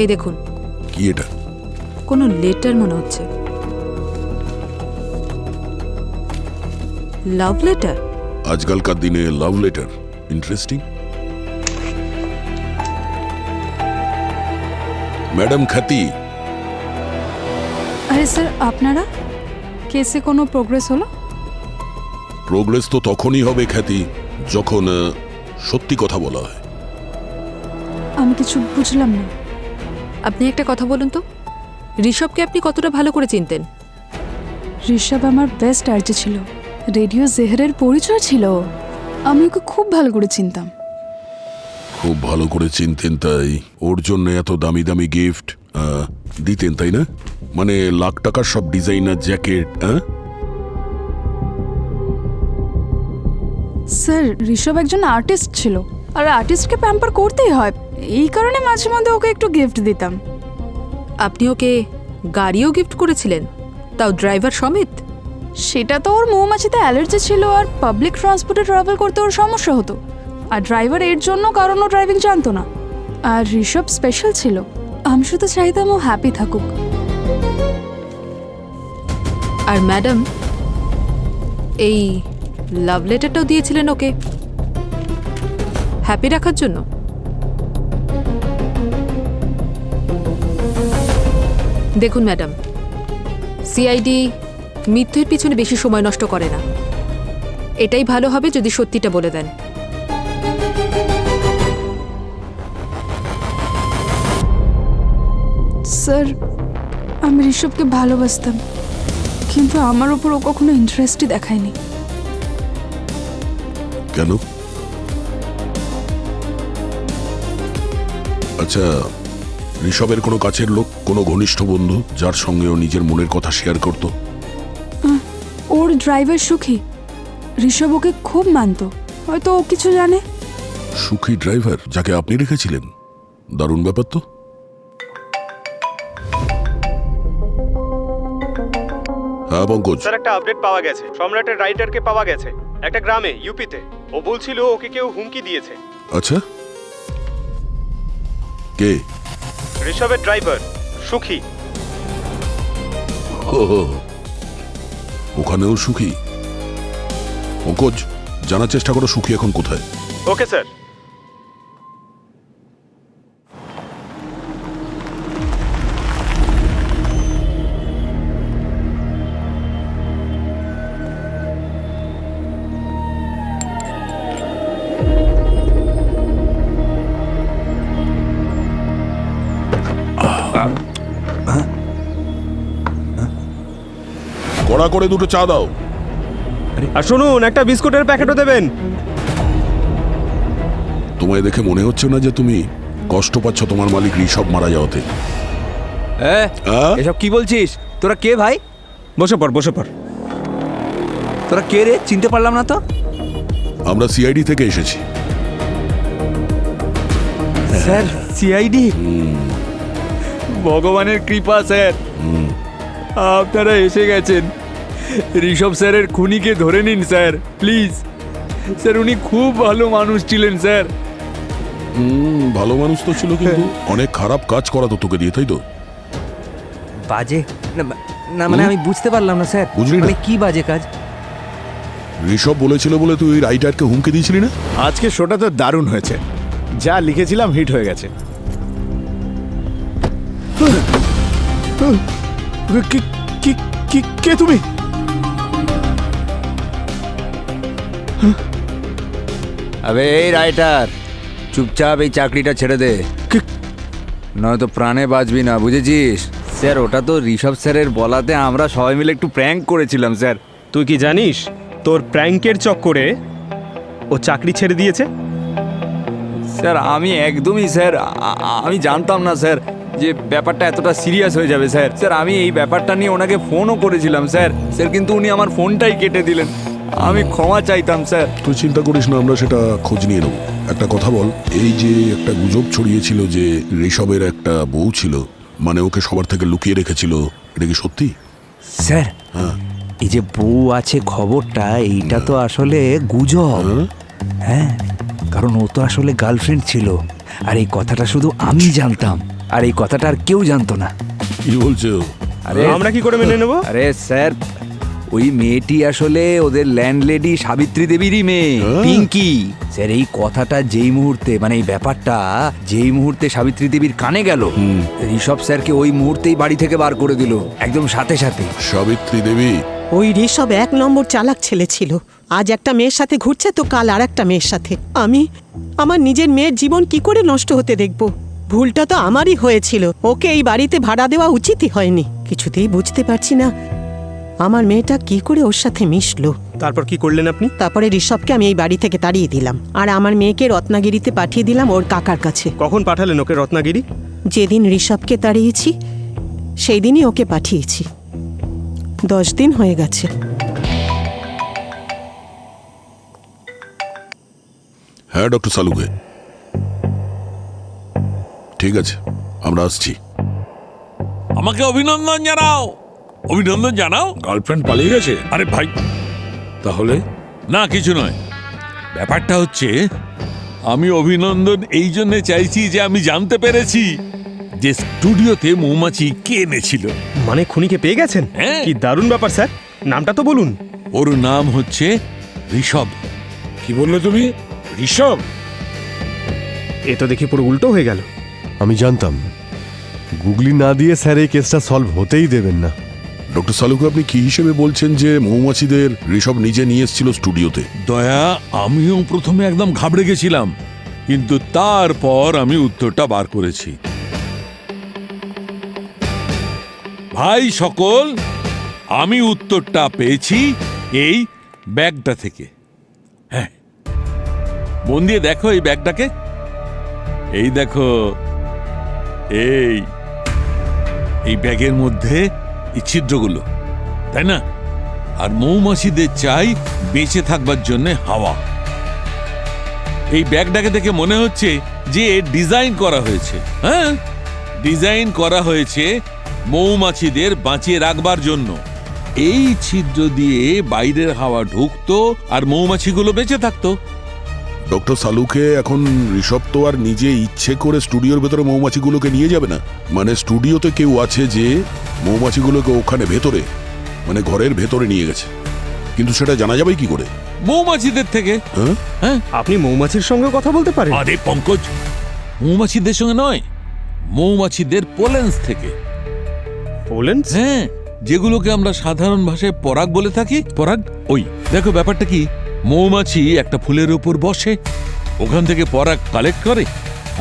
এই দেখুন। কি এটা? কোনো লেটার মনে হচ্ছে, লাভ লেটার। আজকালকার দিনে লাভ লেটার, ইন্টারেস্টিং। ম্যাডাম খ্যাতি। আরে স্যার, আপনারা কেসে কোনো প্রোগ্রেস হলো? প্রোগ্রেস তো তখনই হবে খ্যাতি, যখন সত্যি কথা বলা হয়। আমি কিছু বুঝলাম না। আপনি একটা কথা বলুন তো, ঋষভকে আপনি কতটা ভালো করে চিনতেন? ঋষভ আমার বেস্ট আরজে ছিল, রেডিও জেহরের পরিচয় ছিল। আমি ওকে খুব ভালো করে চিনতাম। খুব ভালো করে চিনতেন, তাই ওর জন্য এত দামি দামি গিফট দিতেন তাই না? মানে লাখ টাকার সব ডিজাইনার জ্যাকেট। স্যার ঋষভ একজন আর্টিস্ট ছিল, আর আর্টিস্টকে প্যাম্পার করতেই হয়, এই কারণে মাঝে মধ্যে ওকে একটু গিফট দিতাম। আপনি ওকে গাড়িও গিফট করেছিলেন, তাও ড্রাইভার সমেত? সেটা তো ওর মৌমাছিতে অ্যালার্জি ছিল, আর পাবলিক ট্রান্সপোর্টে ট্রাভেল করতে ওর সমস্যা হতো, আর ড্রাইভার এর জন্য, কারণ ও ড্রাইভিং জানতো না। আর ঋষভ স্পেশাল ছিল, আমি শুধু চাইতাম ও হ্যাপি থাকুক। আর ম্যাডাম, এই লাভ লেটারটাও দিয়েছিলেন ওকে হ্যাপি রাখার জন্য? দেখুন ম্যাডাম, সিআইডি মিথ্যের পিছনে বেশি সময় নষ্ট করে না। এটাই ভালো হবে যদি সত্যিটা বলে দেন। স্যার, আমি ঋষভকে ভালোবাসতাম, কিন্তু আমার ওপর ও কখনো ইন্টারেস্টই দেখায়নি। কেন? আচ্ছা, ঋষভের কোনো কাছের লোক, কোনো ঘনিষ্ঠ বন্ধু যার সঙ্গে ও নিজের মনের কথা শেয়ার করত? ওর ড্রাইভার সুখী, ঋষভ ওকে খুব মানত, হয়তো ও কিছু জানে। সুখী ড্রাইভার, যাকে আপনি রেখেছিলেন? দারুণ ব্যাপার তো। হ্যাঁ পঙ্কজ। স্যার, একটা আপডেট পাওয়া গেছে। সম্রাটের রাইটারকে পাওয়া গেছে একটা গ্রামে, ইউপিতে। ও বলছিল ওকে কেউ হুমকি দিয়েছে। আচ্ছা, কে? ঋষভের ড্রাইভার সুখী। ওখানেও সুখী? পঙ্কজ, জানার চেষ্টা করো সুখী এখন কোথায়। Okay sir. কড়া করে দুটো চা দাও। আর শুনুন, একটা বিস্কুটের প্যাকেটও দেবেন। তোমায় দেখে মনে হচ্ছে না যে তুমি কষ্ট পাচ্ছ তোমার মালিক ঋষভ মারা যাওয়াতে? এসব কি বলছিস? তোরা কে ভাই? বসে পড়, বসে পড়। তোরা কে রে? চিনতে পারলাম না তো। আমরা সিআইডি থেকে এসেছি। Sir, CID? ভগবানের কৃপা স্যার, আপনারা এসে গেছেন। ঋষভ স্যারের খুনিকে ধরে নিন স্যার, প্লিজ। স্যার, উনি খুব ভালো মানুষ ছিলেন স্যার। ভালো মানুষ তো ছিল, কিন্তু অনেক খারাপ কাজ করা তো তোকে দিয়ে, তাই তো? বাজে না মানে আমি বুঝতে পারলাম না স্যার। বুঝলি না? মানে কি বাজে কাজ? ঋষভ বলেছিল বলে তুই রাইটারকে হুমকি দিয়েছিলি না? আজকে শোটা তো দারুণ হয়েছে, যা লিখেছিলাম হিট হয়ে গেছে। কে তুমি? আবে এই রাইটার, চুপচাপ এই চাকরিটা ছেড়ে দে, নয়তো প্রাণে বাঁচবি না, বুঝেছিস? স্যার, ওটা তো ঋষভ স্যারের বলাতে আমরা সবাই মিলে একটু প্র্যাঙ্ক করেছিলাম স্যার। তুই কি জানিস তোর প্র্যাঙ্কের চক্করে ও চাকরি ছেড়ে দিয়েছে? স্যার, আমি একদমই স্যার, আমি জানতাম না স্যার যে ব্যাপারটা এতটা সিরিয়াস হয়ে যাবে স্যার। স্যার, আমি এই ব্যাপারটা নিয়ে ওনাকে ফোনও করেছিলাম স্যার, কিন্তু উনি আমার ফোনটাই কেটে দিলেন। আমি ক্ষমা চাইতাম স্যার। তুই চিন্তা করিস না, আমরা সেটা খোঁজ নিয়ে নেব। একটা কথা বল, এই যে একটা গুজব ছড়িয়েছিল যে ঋষভের একটা বউ ছিল, মানে ওকে সবার থেকে লুকিয়ে রেখেছিল, এটা কি সত্যি? স্যার, এই যে বউ আছে খবরটা, এইটা তো আসলে গুজব। হ্যাঁ, কারণ ও তো আসলে গার্লফ্রেন্ড ছিল, আর এই কথাটা শুধু আমি জানতাম, আর এই কথাটা আর কেউ জানতো না। কি বলছো? আরে আমরা কি করে মেনে নেব? আরে স্যার, ওই মেয়েটি আসলে ওদের ল্যান্ডলেডি সাবিত্রী দেবীরই মেয়ে, পিঙ্কি। স্যার, এই কথাটা যেই মুহূর্তে, মানে এই ব্যাপারটা যেই মুহূর্তে সাবিত্রী দেবীর কানে গেল, ঋষভ স্যারকে ওই মুহূর্তেই বাড়ি থেকে বার করে দিল, একদম সাথে সাথে। সাবিত্রী দেবী? ওই ঋষভ 1 নম্বর চালাক ছেলে ছিল। আজ একটা মেয়ের সাথে ঘুরছে তো কাল আর একটা মেয়ের সাথে। আমি আমার নিজের মেয়ের জীবন কি করে নষ্ট হতে দেখব? ভুলটা তো আমারই হয়েছিল, ওকে এই বাড়িতে ভাড়া দেওয়া উচিতই হয়নি। কিছুতেই বুঝতে পারছি না আমার মেয়েটা কি করে ওর সাথে মিশলো। তারপর কি করলেন আপনি? তারপরে ঋষভকে আমি এই বাড়ি থেকে তাড়িয়ে দিলাম, আর আমার মেয়েকে রত্নাগিরিতে পাঠিয়ে দিলাম ওর কাকার কাছে। কখন পাঠালেন ওকে রত্নাগিরি? যেদিন ঋষভকে তাড়িয়েছি সেই দিনই ওকে পাঠিয়েছি। 10 দিন হয়ে গেছে। হ্যাঁ ডক্টর সালুকে, ঠিক আছে, আমরা আসছি। আমাকে অভিনন্দন জানাও, অভিনন্দন জানাও। গার্লফ্রেন্ড পালিয়ে গেছে? আরে ভাই, তাহলে না কিছু নয়। ব্যাপারটা হচ্ছে আমি অভিনন্দন এই জন্য চাইছি যে আমি জানতে পেরেছি যে স্টুডিওতে মৌমাছি কে এনেছিল। মানে খুনিকে পেয়ে গেছেন? হ্যাঁ। কি দারুণ ব্যাপার স্যার, নামটা তো বলুন। ওর নাম হচ্ছে ঋষভ। কি বললে তুমি? ঋষভ? এ তো দেখি পুরো উল্টো হয়ে গেল। আমি জানতাম গুগলি না দিয়ে স্যার এই কেসটা সলভ হতেই দেবেন না। ডক্টর সালুকে, আপনি কি হিসেবে বলছেন যে মৌমাছিদের ঋষভ নিজে নিয়ে এসেছিল স্টুডিওতে? দয়া, আমিও প্রথমে একদম ঘাবড়ে গেছিলাম, কিন্তু তারপর আমি উত্তরটা বার করেছি। ভাই সকল, আমি উত্তরটা পেয়েছি এই ব্যাগটা থেকে। হ্যাঁ, মন দিয়ে দেখো এই ব্যাগটাকে। এই দেখো, এই ব্যাগের মধ্যে এই ছিদ্রগুলো, তাই না? আর মৌমাছিদের চাই বেঁচে থাকবার জন্য হাওয়া। এই ব্যাগটাকে দেখে মনে হচ্ছে যে ডিজাইন করা হয়েছে। হ্যাঁ, ডিজাইন করা হয়েছে মৌমাছিদের বাঁচিয়ে রাখবার জন্য। এই ছিদ্র দিয়ে বাইরের হাওয়া ঢুকতো আর মৌমাছিগুলো বেঁচে থাকতো। ডক্টর সালুকে, এখন ঋষভ তো আর নিজে ইচ্ছে করে স্টুডিওর ভেতরে মৌমাছিগুলোকে নিয়ে যাবে না। মানে স্টুডিওতে কেউ আছে যে মৌমাছিগুলোকে ওখানে ভেতরে, মানে ঘরের ভেতরে নিয়ে গেছে, কিন্তু সেটা জানা যাবে কি করে? মৌমাছিদের থেকে। হ্যাঁ, আপনি মৌমাছির সঙ্গে কথা বলতে পারেন? আরে পঙ্কজ, মৌমাছিদের সঙ্গে নয়, মৌমাছিদের পোলেন্স থেকে। পোলেন্স? হ্যাঁ, যেগুলোকে আমরা সাধারণ ভাষায় পরাগ বলে থাকি। পরাগ, ওই দেখো ব্যাপারটা কি, মৌমাছি একটা ফুলের উপর বসে, ওখান থেকে পরাগ কালেক্ট করে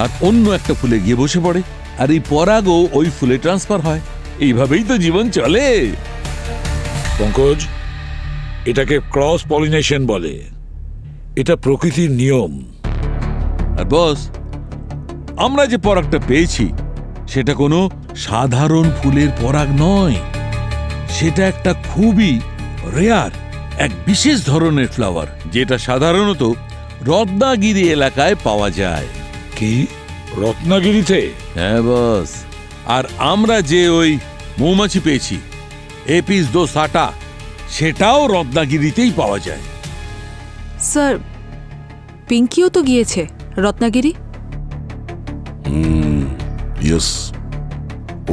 আর অন্য একটা ফুলে গিয়ে বসে পড়ে, আর এই পরাগও ওই ফুলে ট্রান্সফার হয়। এইভাবেই তো জীবন চলে। পঙ্কজ, এটাকে ক্রস পলিনেশন বলে। এটা প্রকৃতির নিয়ম। আর বস, আমরা যে পরাগটা পেয়েছি সেটা কোনো সাধারণ ফুলের পরাগ নয়, সেটা একটা খুবই রেয়ার, এক বিশেষ ধরনের ফ্লাওয়ার, যেটা সাধারণত রত্নাগিরি এলাকায় পাওয়া যায়। কি, রত্নাগিরিতে? হ্যাঁ বস, আর আমরা যে ওই মৌমাছি পেয়েছি এপিস দোসাটা, সেটাও রত্নাগিরিতেই পাওয়া যায়। স্যার, পিঙ্কিও তো গিয়েছে রত্নাগিরি। ইয়েস,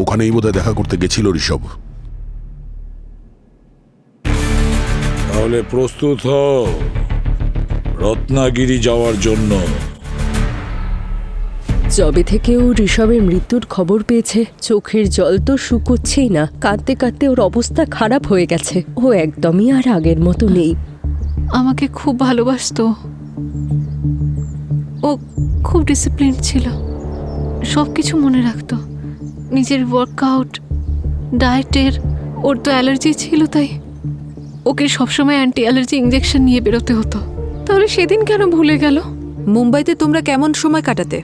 ওখানেই বোধহয় দেখা করতে গেছিল ঋষভ। তাহলে প্রস্তুত হও রত্নাগিরি যাওয়ার জন্য। যবে থেকে ও ঋষভের মৃত্যুর খবর পেয়েছে, চোখের জল তো শুকোচ্ছেই না। কাঁদতে কাঁদতে ওর অবস্থা খারাপ হয়ে গেছে। ও একদমই আর আগের মতো নেই। আমাকে খুব ভালোবাসতো, ও খুব ডিসিপ্লিন ছিল, সব কিছু মনে রাখতো, নিজের ওয়ার্কআউট, ডায়েটের। ওর তো অ্যালার্জি ছিল, তাই ওকে সবসময় অ্যান্টি অ্যালার্জি ইঞ্জেকশন নিয়ে বেরোতে হতো। তাহলে সেদিন কেন ভুলে গেল? মুম্বাইতে তোমরা কেমন সময় কাটাতে?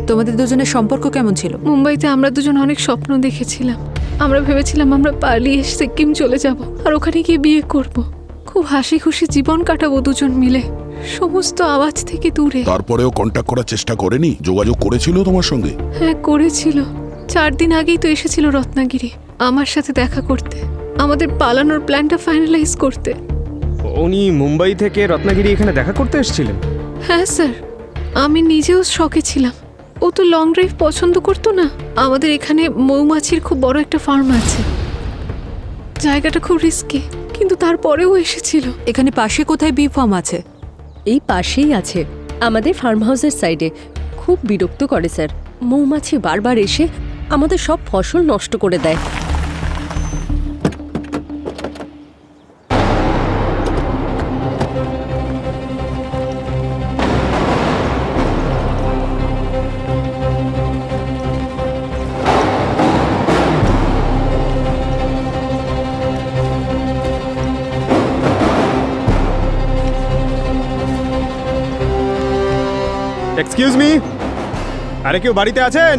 তোমাদের দুজনের সম্পর্ক কেমন ছিল? মুম্বাইতে আমরা দুজন অনেক স্বপ্ন দেখেছিলাম। আমরা ভেবেছিলাম আমরা পালিয়ে সিকিম চলে যাব আর ওখানে গিয়ে বিয়ে করব। খুব হাসি খুশি জীবন কাটাবো দুজন মিলে, সমস্ত আওয়াজ থেকে দূরে। তারপরেও কন্ট্যাক্ট করার চেষ্টা করেনি? যোগাযোগ করেছিল তোমার সঙ্গে? হ্যাঁ করেছিল, 4 দিন আগেই তো এসেছিল রত্নাগিরি আমার সাথে দেখা করতে, আমাদের পালানোর প্ল্যানটা ফাইনালাইজ করতে। উনি মুম্বাই থেকে রত্নাগিরি এখানে দেখা করতে এসেছিলেন? হ্যাঁ স্যার, আমি নিজেও শকে ছিলাম। ও তো লং ড্রাইভ পছন্দ করতো না। আমাদের এখানে মৌমাছির খুব বড় একটা ফার্ম আছে, জায়গাটা খুব রিস্কি, কিন্তু তারপরেও এসেছিল। এখানে পাশে কোথায় বি ফার্ম আছে? এই পাশেই আছে, আমাদের ফার্ম হাউসের সাইডে। খুব বিরক্ত করে স্যার, মৌমাছি বারবার এসে আমাদের সব ফসল নষ্ট করে দেয়। এক্সকিউজ মি, আরে কেউ বাড়িতে আছেন?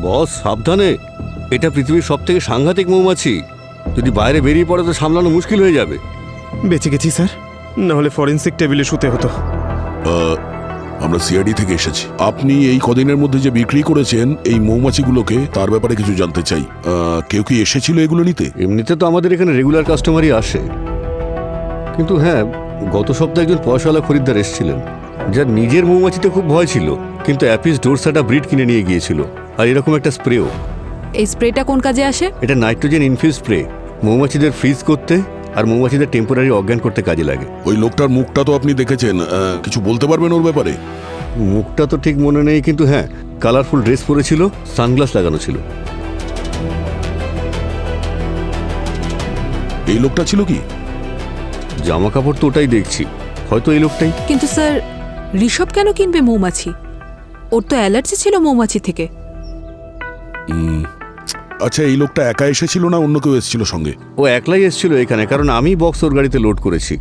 বস সাবধানে, এটা পৃথিবীর সব থেকে সাংঘাতিক মৌমাছি। যদি বাইরে বেরিয়ে পড়ে তো সামলানো মুশকিল হয়ে যাবে। বেঁচে গেছি স্যার, না হলে ফরেন্সিক টেবিলে শুতে হতো। আমরা সিআইডি থেকে এসেছি। আপনি এই কদিনের মধ্যে যে বিক্রি করেছেন এই মৌমাছিগুলোকে, তার ব্যাপারে কিছু জানতে চাই। কেউ কি এসেছিল এগুলো নিতে? এমনিতে তো আমাদের এখানে রেগুলার কাস্টমারই আসে, কিন্তু হ্যাঁ, গত সপ্তাহে একজন পয়সাওয়ালা খরিদ্দার এসেছিলেন, যার নিজের মৌমাছিতে খুব ভয় ছিল, কিন্তু অ্যাপিস ডোরসাটা ব্রিড কিনে নিয়ে গিয়েছিল, আর এরকম একটা স্প্রেও। এই স্প্রেটা কোন কাজে আসে? এটা নাইট্রোজেন ইনফিউজ স্প্রে, মৌমাছিদের ফ্রিজ করতে আর মৌমাছিদের টেম্পোরারি অজ্ঞান করতে কাজে লাগে। ওই লোকটার মুখটা তো আপনি দেখেছেন, কিছু বলতে পারবেন ওর ব্যাপারে? মুখটা তো ঠিক মনে নেই, কিন্তু হ্যাঁ, কালারফুল ড্রেস পরেছিল, সানগ্লাস লাগানো ছিল। এই লোকটা ছিল কি? জামা কাপড় তো ওটাই দেখছি, হয়তো এই লোকটাই। কিন্তু স্যার, ঋষভ কেন কিনবে মৌমাছি? ওর তো অ্যালার্জি ছিল মৌমাছি থেকে। আচ্ছা, এই লোকটা একা এসেছিল না অন্য কেউ এসেছিল সঙ্গে? ও একলাই এসেছিল এখানে, কারণ আমি বক্স ওর গাড়িতে লোড করেছি,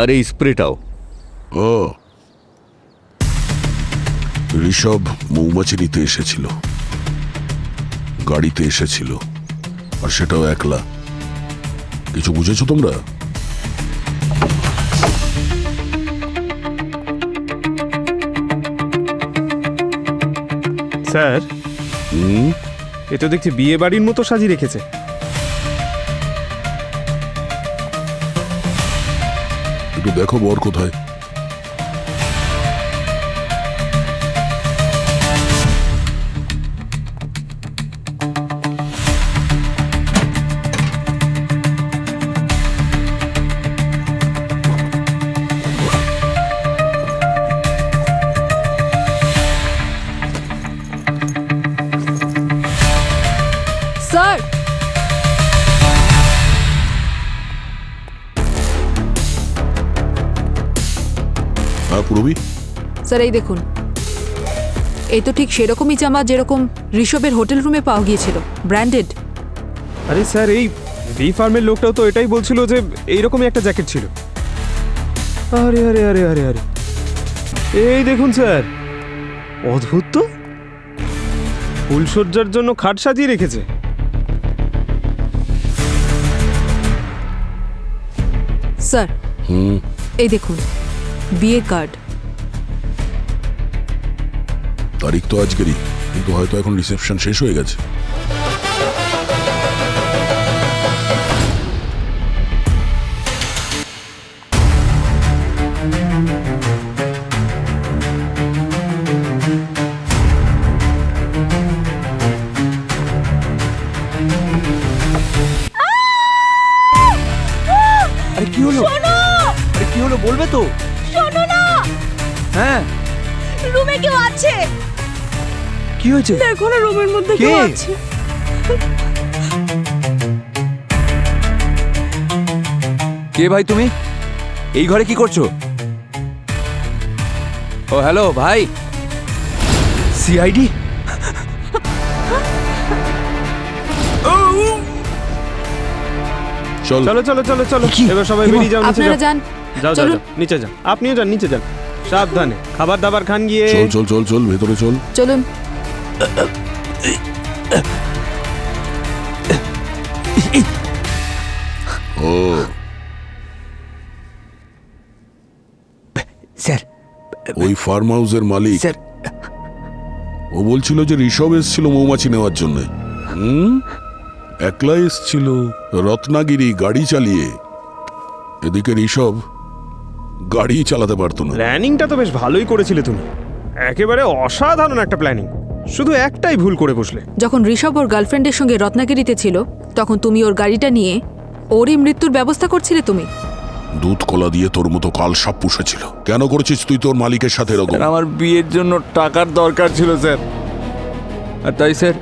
আর এই স্প্রেটাও। ও, ঋষভ মৌমাছি নিতে এসেছিল, গাড়িতে এসেছিল, আর সেটাও একলা। কিছু বুঝেছো তোমরা? স্যার, এ তো দেখছি বিয়ে বাড়ির মতো সাজিয়ে রেখেছে। একটু দেখো বর কোথায়। স্যার, হ্যাঁ পুরবি? স্যার এই দেখুন, এই তো ঠিক সেরকমই জামা যেরকম ঋষভের হোটেল রুমে পাওয়া গিয়েছিল, ব্র্যান্ডেড। আরে স্যার, এই বি ফার্মের লোকটাও তো এটাই বলছিল যে এইরকমই একটা জ্যাকেট ছিল। আরে আরে আরে আরে আরে, এই দেখুন স্যার, অদ্ভুত তো, ফুলসজ্জার জন্য খাট সাজিয়ে রেখেছে। স্যার, এই দেখুন, বিয়ে কার্ড। তারিখ তো আজকেরই, কিন্তু হয়তো এখন রিসেপশন শেষ হয়ে গেছে। আরে কি হলো? আরে কি হলো বলবে তো? শোনো না, হ্যাঁ, রুমে কেউ আছে। কি হয়েছে? দেখো না, রুমের মধ্যে কেউ আছে। কে ভাই তুমি? এই ঘরে কি করছো? ও হ্যালো ভাই, সিআইডি? চলো চলো চলো চলো, এবার সবাই বেরিয়ে যাও, নিচে আপনারা যাও। যান, যাও যাও চলুন। যাও, নিচে যান, আপনিও যান, নিচে যান, সাবধানে খাবার দাবার খান গিয়ে। চল চল চল চল, ভেতরে চল। চলুন। ও স্যার, ওই ফার্ম হাউসের মালিক। স্যার, ও বলছিল যে ঋষভ এসেছিল মৌমাছি নেওয়ার জন্য। একলা এসেছিল, রত্নাগিরি গাড়ি চালিয়ে। এদিকে ঋষভ গাড়ি চালাতে পারতো না। প্ল্যানিংটা তো বেশ ভালোই করেছিলে তুমি, একেবারে অসাধারণ একটা প্ল্যানিং। শুধু একটাই ভুল করে বসলে। যখন ঋষভ ওর গার্লফ্রেন্ডের সঙ্গে রত্নাগিরিতে ছিল, তখন তুমি ওর গাড়িটা নিয়ে ওরই মৃত্যুর ব্যবস্থা করছিলে। তুমি দুধ কলা দিয়ে তোর মতো কাল সাপ পুষেছিল। কেন করেছিস তুই তোর মালিকের সাথে এরকম? আমার বিয়ের জন্য টাকার দরকার ছিল স্যার, আর তাই স্যার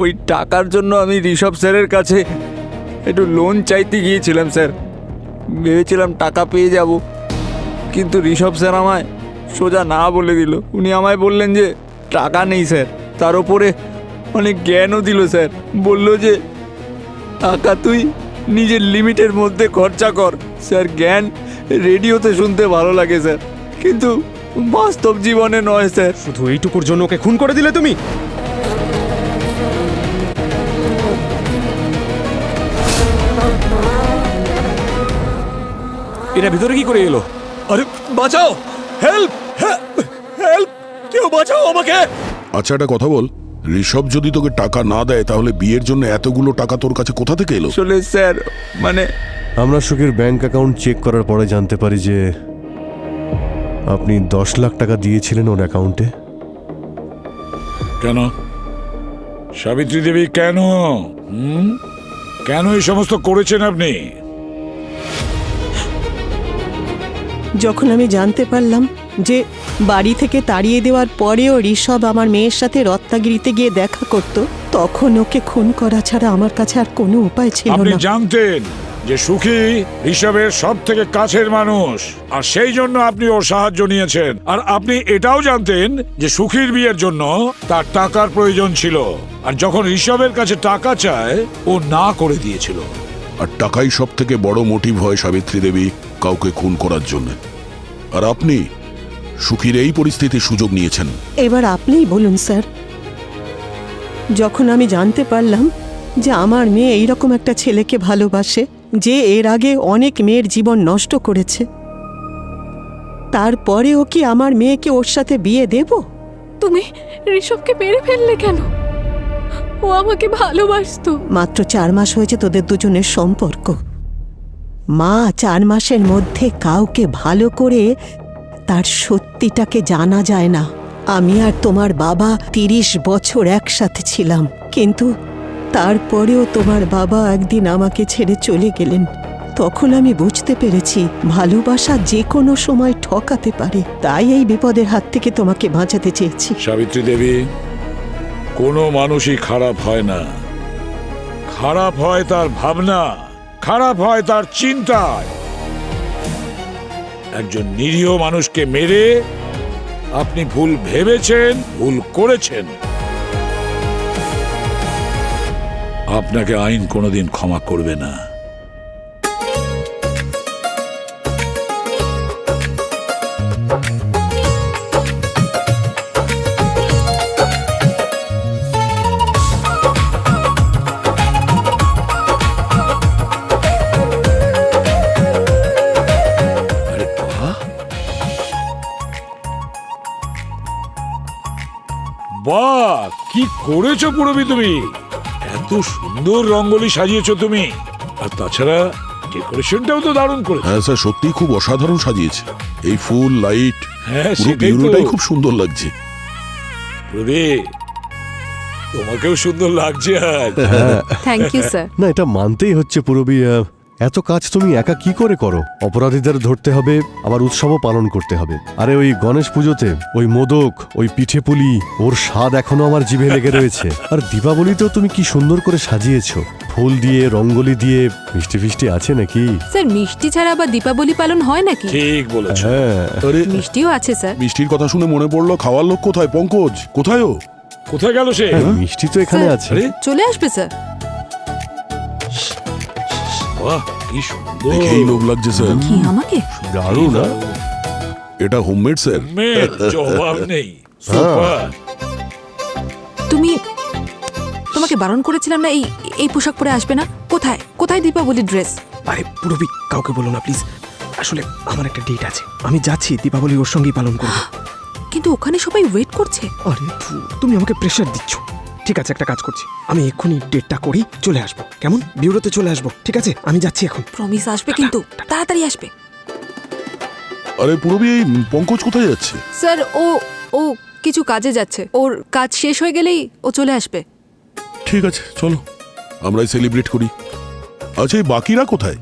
ওই টাকার জন্য আমি ঋষভ স্যারের কাছে একটু লোন চাইতে গিয়েছিলাম স্যার। ভেবেছিলাম টাকা পেয়ে যাব, কিন্তু ঋষভ স্যার আমায় সোজা না বলে দিল। উনি আমায় বললেন যে টাকা নেই স্যার, তার ওপরে অনেক জ্ঞানও দিল স্যার। বলল যে টাকা তুই নিজের লিমিটের মধ্যে খরচা কর। স্যার, জ্ঞান রেডিওতে শুনতে ভালো লাগে স্যার, কিন্তু বাস্তব জীবনে নয় স্যার। শুধু এইটুকুর জন্য ওকে খুন করে দিলে তুমি? এটা ভিতরে কি করে এলো? আরে বাঁচাও, হেল্প হেল্প, কেউ বাঁচাও আমাকে। আচ্ছা একটা কথা বল, ঋষভ যদি তোকে টাকা না দেয় তাহলে বিয়ের জন্য এতগুলো টাকা তোর কাছে কোথা থেকে এলো? আসলে স্যার মানে আমরা সুখীর ব্যাংক অ্যাকাউন্ট চেক করার পরে জানতে পারি যে আপনি 10 লাখ টাকা দিয়েছিলেন ওর অ্যাকাউন্টে। কেন সাবিত্রী দেবী, কেন কেন এই সমস্ত করেছেন আপনি? যখন আমি জানতে পারলাম যে বাড়ি থেকে তাড়িয়ে দেওয়ার পরেও ঋষভ আমার মেয়ের সাথে রত্নাগিরিতে গিয়ে দেখা করত, তখন ওকে খুন করা ছাড়া আমার কাছে আর কোনো উপায় ছিল আপনি না। জানতেন যে সুখী ঋষভের সব থেকে কাছের মানুষ, আর সেই জন্য আপনি ওর সাহায্য নিয়েছেন। আর আপনি এটাও জানতেন যে সুখীর বিয়ের জন্য তার টাকার প্রয়োজন ছিল, আর যখন ঋষভের কাছে টাকা চায় ও না করে দিয়েছিল। আর টাকাই সব থেকে বড় মোটিভ হয় সাবিত্রী দেবী কাউকে খুন করার জন্য। আর আপনি সুখীর এই পরিস্থিতির সুযোগ নিয়েছেন। এবার আপনিই বলুন স্যার, যখন আমি জানতে পারলাম যে আমার মেয়ে এইরকম একটা ছেলেকে ভালোবাসে যে এর আগে অনেক মেয়ের জীবন নষ্ট করেছে, তারপরেও কি আমার মেয়েকে ওর সাথে বিয়ে দেব? তুমি ঋষভকে মেরে ফেললে কেন? ও আমাকে ভালোবাসতো। মাত্র 4 মাস হয়েছে তোদের দুজনের সম্পর্ক। মা, 4 মাসের মধ্যে কাউকে ভালো করে তার সত্যিটাকে জানা যায় না। আমি আর তোমার বাবা 30 বছর একসাথে ছিলাম, কিন্তু তারপরেও তোমার বাবা একদিন আমাকে ছেড়ে চলে গেলেন। তখন আমি বুঝতে পেরেছি ভালোবাসা যে কোনো সময় ঠকাতে পারে। তাই এই বিপদের হাত থেকে তোমাকে বাঁচাতে চেয়েছি। সাবিত্রী দেবী, কোনো মানুষই খারাপ হয় না। খারাপ হয় তার ভাবনা, খারাপ হয় তার চিন্তায়। একজন নিরীহ মানুষকে মেরে আপনি ভুল ভেবেছেন, ভুল করেছেন। আপনাকে আইন কোনোদিন ক্ষমা করবে না। বাহ, কি করেছো পুরবি তুমি! এত সুন্দর রঙ্গোলি সাজিয়েছো তুমি। আর তাছাড়া ডেকোরেশনটাও তো দারুণ করেছো। হ্যাঁ স্যার, সত্যি খুব অসাধারণ সাজিয়েছে। এই ফুল, লাইট, হ্যাঁ, পুরো সেটাই তো। বিউরোটাই খুব সুন্দর লাগছে। পুরবি, তোমাকেও সুন্দর লাগছে আজ। Thank you sir. না, এটা মানতেই হচ্ছে পুরবি, এত কাজ তুমি একা কি করে করো? অপরাধীদের ধরতে হবে, আবার উৎসবও পালন করতে হবে। আরে ওই গণেশ পুজোতে ওই মোদক, ওই পিঠে পুলি, ওর স্বাদ এখনো আমার জিভে লেগে রয়েছে। আর দীপাবলিতেও তুমি কি সুন্দর করে সাজিয়েছো, ফুল দিয়ে, রঙ্গোলি দিয়ে। মিষ্টি ফিষ্টি আছে নাকি? স্যার, মিষ্টি ছাড়া আবার দীপাবলি পালন হয় নাকি? ঠিক বলেছো। হ্যাঁ, আরে মিষ্টিও আছে স্যার। মিষ্টির কথা শুনে মনে পড়লো, খাওয়ার লোক কোথায়? পঙ্কজ কোথায়? ও কোথায় গেল সে? মিষ্টি তো এখানে স্যার, আছে। আরে চলে আসবে স্যার। বাহ, কি সুন্দর! দেখেই লোভ লাগছে স্যার। কি আমাকে? দারুণ না? এটা হোমমেড স্যার। মেয়ের জবাব নেই। সুপার। তোমাকে বারণ করেছিলাম না এই পোশাক পরে আসবে না? কোথায় কোথায় দীপাবলি ড্রেস? আরে পুরবি, কাউকে বলো না প্লিজ। আসলে আমার একটা ডেট আছে, আমি যাচ্ছি দীপাবলি ওর সঙ্গেই পালন করবো। কিন্তু ওখানে সবাই ওয়েট করছে। আরে তুমি আমাকে প্রেশার দিচ্ছ। ঠিক আছে, একটা কাজ করছি, আমি এক্ষুনি ডেটটা করি চলে আসবো। কেমন? বিউরোতে চলে আসবো। ঠিক আছে, আমি যাচ্ছি এখন। প্রমিস আসবে কিন্তু, তাড়াতাড়ি আসবে। আরে পুরবি, এই পঙ্কজ কোথায় যাচ্ছে? স্যার, ও কিছু কাজে যাচ্ছে। ওর কাজ শেষ হয়ে গেলেই ও চলে আসবে। ঠিক আছে, চলো আমরাই সেলিব্রেট করি। আচ্ছা, এই বাকিরা কোথায়?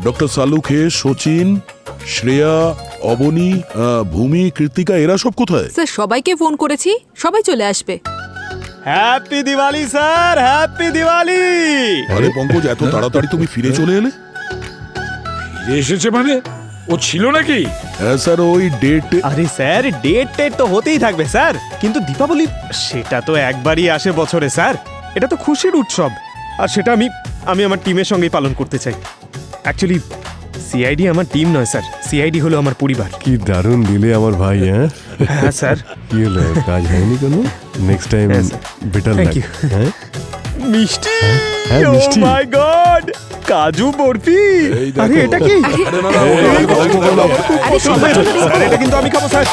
ডক্টর সালুখে, সচিন, শ্রেয়া, অবনী, ভূমি, কৃতিকা, এরা সব কোথায়? স্যার, সবাইকে ফোন করেছি, সবাই চলে আসবে। Happy Diwali sir, happy Diwali. আরে পঙ্কজ, এত তাড়াতাড়ি তুমি ফিরে চলে এলে? ফিরে এসেছে মানে? ও ছিল নাকি? হ্যাঁ স্যার, ওই ডেট। আরে স্যার, ডেট তো হতেই থাকবে স্যার, কিন্তু দীপাবলি সেটা তো একবারই আসে বছরে স্যার। এটা তো খুশির উৎসব, আর সেটা আমি আমি আমার টিমের সঙ্গেই পালন করতে চাই। অ্যাকচুয়ালি সিআইডি আমার টিম নয় স্যার, সিআইডি হলো আমার পরিবার। কি দারুণ দিলে আমার ভাই। হ্যাঁ হ্যাঁ স্যার। কি হলো, কাজ হয়নি কোনো? নেক্সট টাইম হ্যাঁ, স্যার। বেটার Thank লাগ। you. হ্যাঁ মিষ্টি, হ্যাঁ, ও মিষ্টি। মাই গড, কাজু বরফি। আরে এটা কি? আরে সবার জন্য স্যার, এটা কিন্তু আমি খাবো স্যার।